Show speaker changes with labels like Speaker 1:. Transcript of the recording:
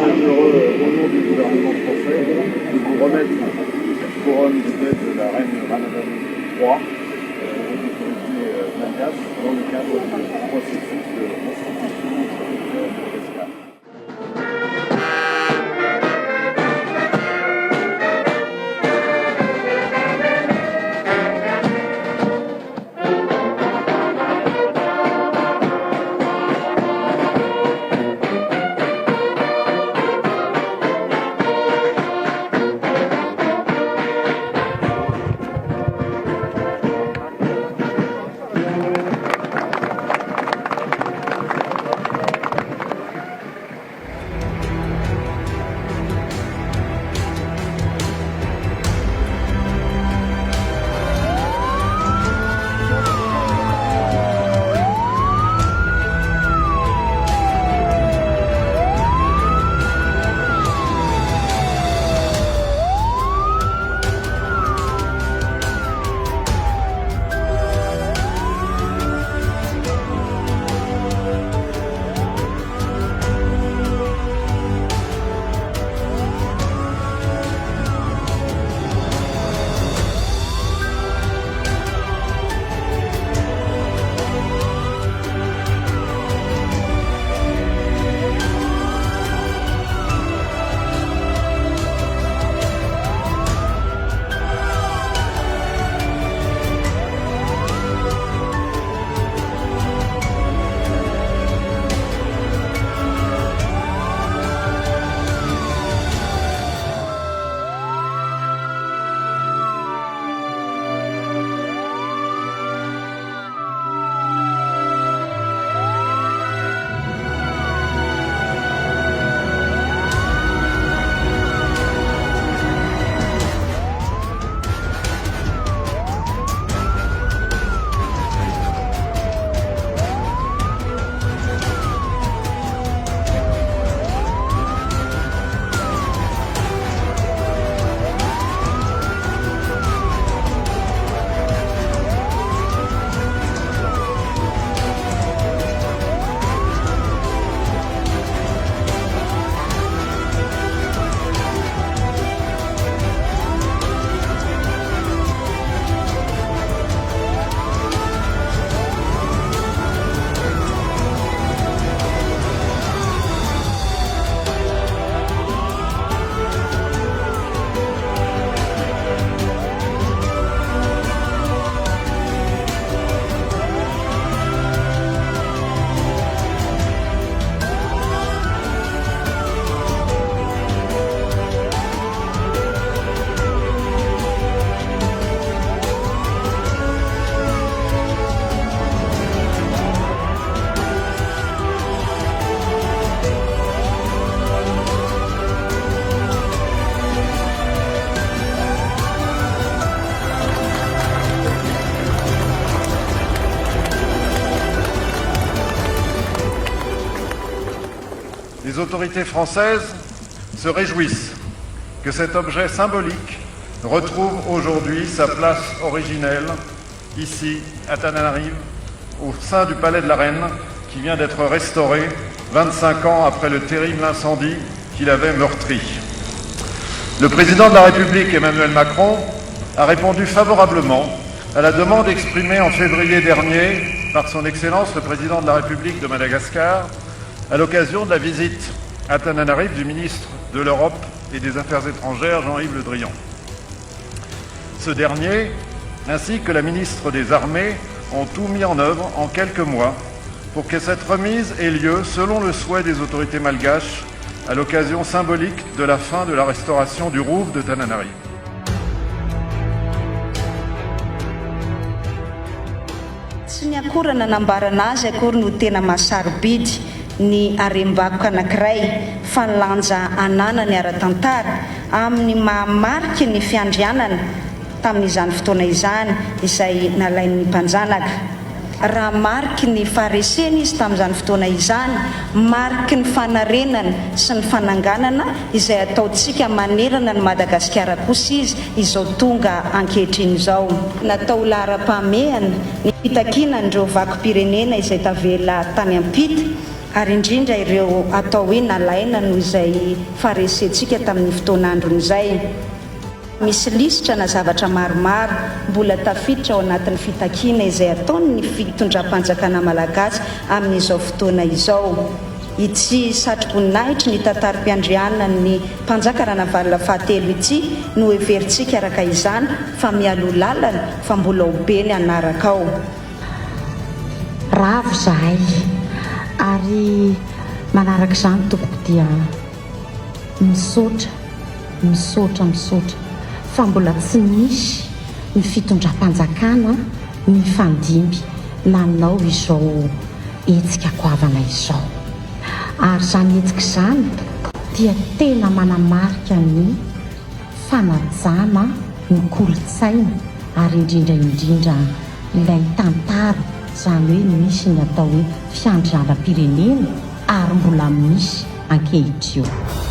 Speaker 1: heureux, au nom du gouvernement français, de vous remettre cette couronne de tête de la reine Ramazani III aux autorités malgaches dans le cadre du processus de reconstitution de Madagascar.
Speaker 2: Les autorités françaises se réjouissent que cet objet symbolique retrouve aujourd'hui sa place originelle, ici, à Tananarive, au sein du Palais de la Reine, qui vient d'être restauré 25 ans après le terrible incendie qu'il avait meurtri. Le président de la République, Emmanuel Macron, a répondu favorablement à la demande exprimée en février dernier par son Excellence le président de la République de Madagascar à l'occasion de la visite à Tananarive du ministre de l'Europe et des Affaires étrangères, Jean-Yves Le Drian. Ce dernier, ainsi que la ministre des Armées, ont tout mis en œuvre en quelques mois pour que cette remise ait lieu selon le souhait des autorités malgaches à l'occasion symbolique de la fin de la restauration du Rouvre de Tananarive.
Speaker 3: Tsy ny akora nanambarana azy akory no tena mahasarobidy ny harem-bakoka anankiray fanlanja ananany ara-tantara amin'ny mahamarika ny fiandrianana tamin'izany fotoana izany izay nalain'ny mpanjanaka. Raha mariky ny fahareseny izy tamin'izany fotoana izany, mariky ny fanarenana sy ny fananganana izay ataontsika manerana ny Madagasikara kosa izy izao tonga ankehitriny izao. Natao lara-pamehana ny fitakinan'ireo vakom-pirenena izay tavela tany ampita ary indrindra ireo atao hoe nalaina noho izay faresentsika tamin'ny fotoan'androny izay. Misy lisitra na zavatra maromaro mbola tafiditra ao anatin'ny fitakiana izay ataon'ny fitondram-panjakana malagasy amin'izao fotoana izao. Ity satroboninahitra ny tantarom-piandrianana ny mpanjaka Ranavalona fahatelo ity no heverintsika araka izany fa mialo lalana fa mbola ho be ny anaraka ao.
Speaker 4: Ravo zahay ary manaraka izany tompoko dia misaotra fa mbola tsy misy ny fitondram-panjakana ny fandimby nanao izao hetsika goavana izao. Ary izany hetsika izany dia tena manamarika ny fanajana ny kolontsaina ary indrindra ilay tantara, izany hoe misy ny atao hoe fiandrianam-pirenena ary mbola misy ankehitriny.